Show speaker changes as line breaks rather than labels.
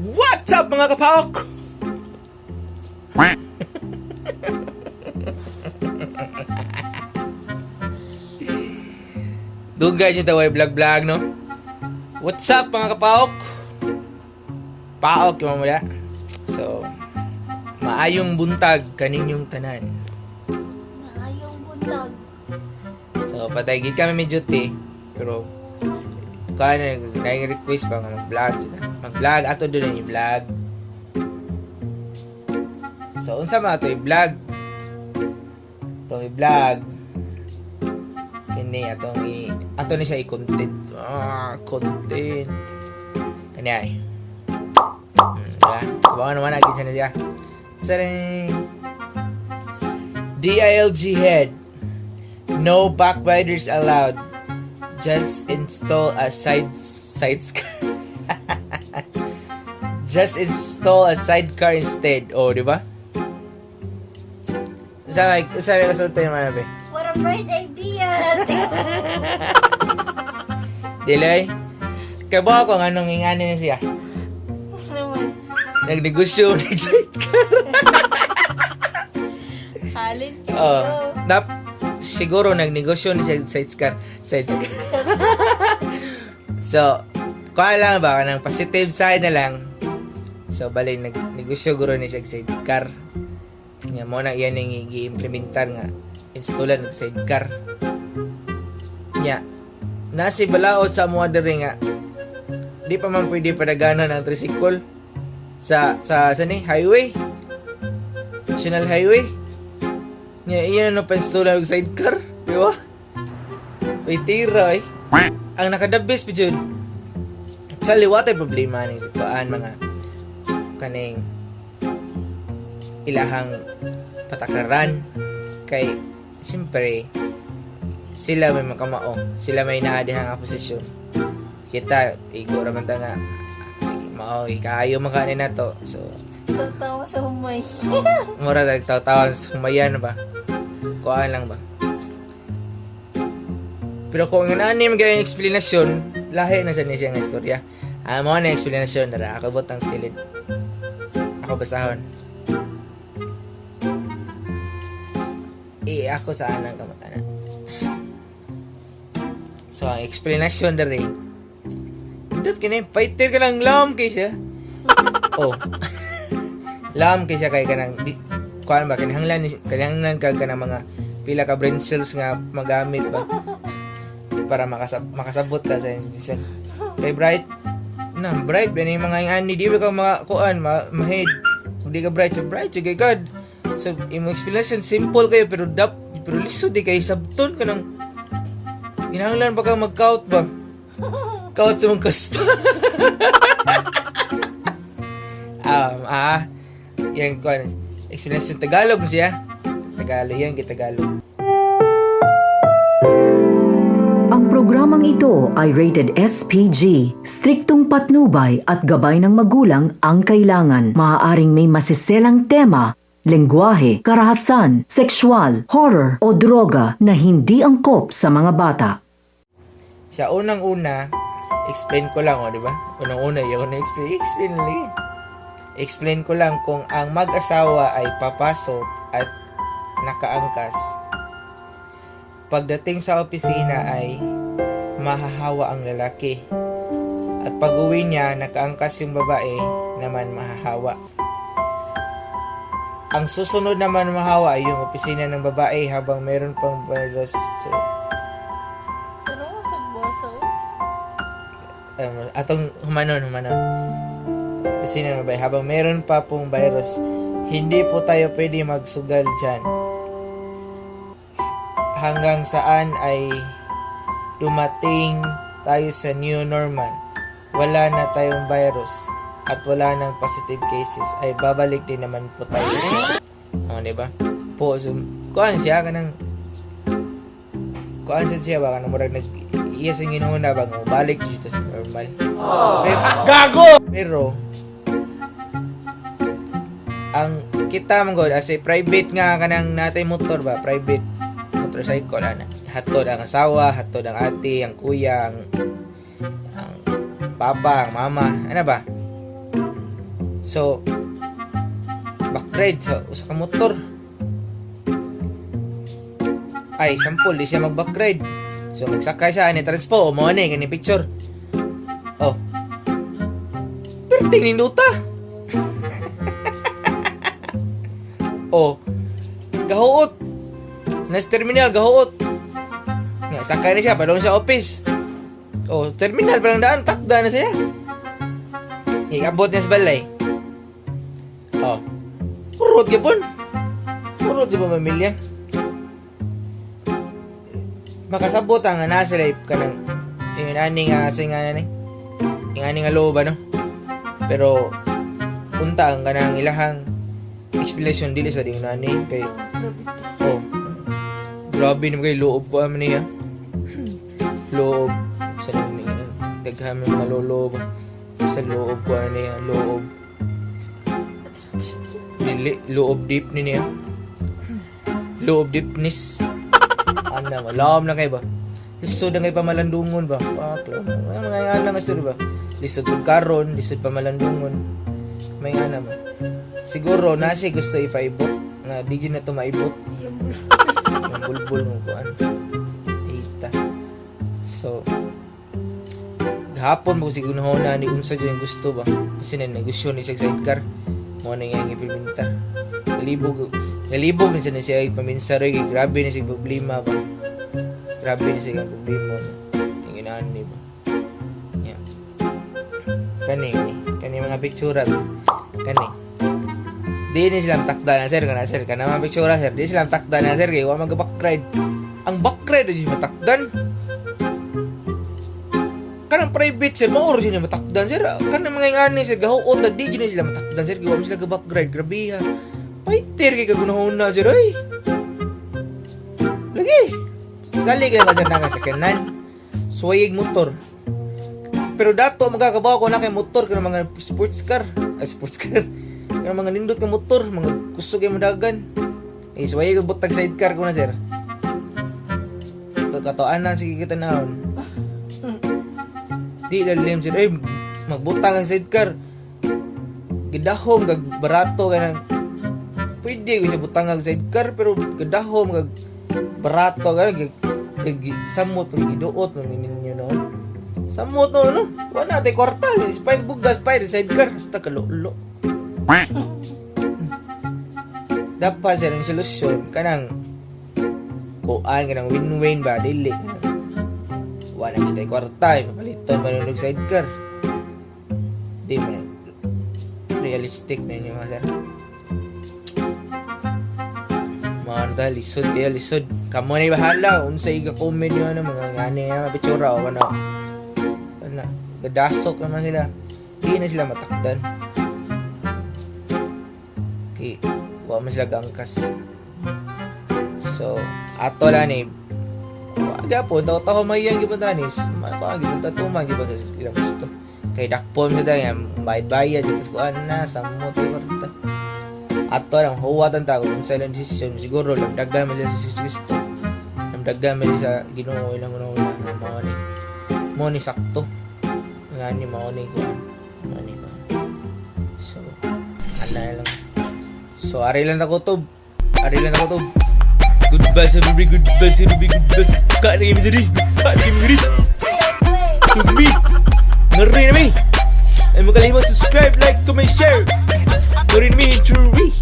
What's up mga kapawok? Dugay nyo daw ay vlog no? What's up mga kapawok? Paok yung mamaya. So, maayong buntag kaninyong tanan.
Maayong buntag.
So, patay gid kami may duty. Pero, kaya na request pa nga mag-vlog. Mag-vlog, ato doon yung vlog. So, unsa man ato i-vlog? Itong i-vlog. Kini, ato ni siya i-content. Content. Kani ay. Diba? Kabangan naman agad siya na siya. Tsaring! DILG head. No backbiters allowed. Just install a Just install a sidecar instead. Oh, di ba? Sabi ko sa tayo manabi.
What a bright idea!
Dilay. Kaya ko anong ingani na siya.
Naman.
Nagnegosyo na sidecar.
Halin kayo.
Oh, siguro nagnegosyo na siya sidecar. So, kuha lang ba ng positive side na lang. So, bali nagnegosyo guro ni siya sidecar. Nga mo na iyan yung i-implementar nga installan ng sidecar. Nya, nasi balaod sa mga diri nga di pa man pwede padaganan ang tricycle sa ni highway. National highway. Nya, iyan ano pa installan ng sidecar, di ba? Uy, tira eh. Ang nakadabis pa dyan. Actually, what ay problema ni kuan mga kaning ilahang patakaran kay siyempre sila may makamao, sila may naadihang nga posisyon. Kita igura man ta nga mao ikayo man kanin nato. So
Tawa sa humay.
mura tagtaw-tawan sumayan ba. Kuan lang ba. Pero kung ano magiging explanation, lahi na sa niya nga istorya. Mo na explanation dara ako butang skilid. Ako basahon. Ako sa anang kamatanan. So, ang explanation dara Dot kini fighter ka ng lam kay siya. Oh. Lam kay siya kay kanang kuan ba kinahanglan ka ng mga pila ka brain cells nga magamit ba para makasabot ka sa institution. Kay bright ba ni mga ani di ba ka kuan ma-head. Hindi ka bright kay God. So imong explanation simple kayo pero lisod di kay sabton ka ng kinahanglan ba ka mag-count ba? Count sa mong kaspa. Yan kuan explanation Tagalog siya. Tagalog yan Tagalog.
Ang programang ito ay rated SPG. Striktong patnubay at gabay ng magulang ang kailangan. Maaaring may masiselang tema, lengguwahe, karahasan, sexual, horror o droga na hindi angkop sa mga bata.
Sa unang-una, explain ko lang, di ba? Unang-una, yung explain lang. Explain ko lang kung ang mag-asawa ay papasok at nakaangkas. Pagdating sa opisina ay mahahawa ang lalaki. At pag-uwi niya, nakaangkas yung babae naman mahahawa. Ang susunod naman mahahawa ay yung opisina ng babae habang meron pang virus. So,
Pero sa boso.
atong humanon. Opisina ng babae habang meron pa pong virus. Hindi po tayo pwede magsugal dyan. Hanggang saan ay dumating tayo sa new normal. Wala na tayong virus at wala nang positive cases ay babalik din naman po tayo. Diba? Po, so, kuhaan siya kanang siya ba kanang murag iya sing ginuna bang balik dito sa normal. Gago! Pero ang kita manggod as a private nga kanang natay motor ba, private motorcycle ana. Hatod ang asawa, hatod ang ate, ang kuya, ang papa, ang mama, ano ba? So backride sa usa ka motor. Ay, sample, di siya mag-backride. So, magsakay siya, ni transpo, mo ni, kani picture. Oh. Pero tingninduta. Oh. Gahuot. Nas terminal, gahuot. Nga, sakay na siya, padong sa office. Oh, terminal, palang daan, takda na siya. Ikabot niya sa balay. Oh. Urot gipon. Urot di ba mamilya? Makasabot ang nasa life ka ng yung ani nga sa nga ni yung ani nga loob no, pero punta ang kanang ilahang explanation dili sa ding nani kay oh grabe naman kay loob ko aman niya loob sa ni daghan may malolob sa loob ko ano niya loob dili loob deep ni niya loob deepness. Ano, malam na kayo ba? Lisod na kayo pamalandungon ba? Paklo. Mga nga na nga ba? Lisod kong karon, lisod pamalandungon. May nga na ba? Siguro, nasi gusto ipaibot. Nga, di na ito maibot. Yung bulbul ng kuan. Hita. So, gahapon mo siguro na ni unsa dyan yung gusto ba? Kasi na negosyo ni sa sidecar. Mo na nga yung ipinta. Galibog na siya ipaminsa rin. Grabe na siya problema ba? Grabe na siya problema ba? Yung inaan ni ba? Yeah. Kani mga pictura ba? Kani. Di na silang takda na sir. Ka na mga pictura sir. Di silang takda na sir. Kaya wala mag-backride. Ang backride na siya matakdan. Kanang private sir. Mauro siya matakdan sir. Kanang mga ingani sir. Gahuot na di na sila matakdan sir. Kaya wala sila mag-backride. Grabe ha. Fighter kay kagunahon na sir ay. Lagi. Sali kayo kasi nakasakyanan. Suwayig motor. Pero dato magkakabaw ko na kay motor kaya mga sports car. Ay sports car. Kaya mga nindot ka motor, mga gusto kayo madagan. Eh suwayig butag sidecar ko na sir. Katoan na sige kita naon. Di lalim sir ay magbutang ang sidecar. Gidahom kag barato kanang pwede ko siya butang ang sidecar pero gadahom kag barato kag samot kag giduot man ninyo noon. Samot no. Wala tay kwarta, spike bugas pa sidecar hasta kalulo. Dapat sa ring solusyon kanang kuan kanang win-win ba dili. Wala kita kwarta, mapaliton manunog sidecar. Di man realistic na inyo mga sir. Mga lisod kaya lisod. Kamu na bahala. Unsay ka-comment nyo na mga ngani nga pitsura o ano. Ano. Gadasok naman sila. Hindi na sila matakdan. Okay. Huwag mo sila gangkas. So, ato lang eh. Wala po. Tawa mayang gibantanis. Baka gibantatuma gibantan sa ilang gusto. Kay dakpon mo dahil bayad-bayad. Jitas ko na. Samot ko karita. Ato lang, huwatan ta kung sa ilang desisyon. Siguro, lamdagan mo sa Kristo. Lamdagan mo sa Ginoo ilang una mo ni sakto. Nga ni mo ni ko. So, ano lang. So, ari lang na kutob. Goodbye sa Ruby, goodbye sa Ruby, goodbye sa Kari Midri. Tubi! Ngeri na mi! Ay mo kalimot subscribe, like, comment, share! Ngeri na mi, Ruby!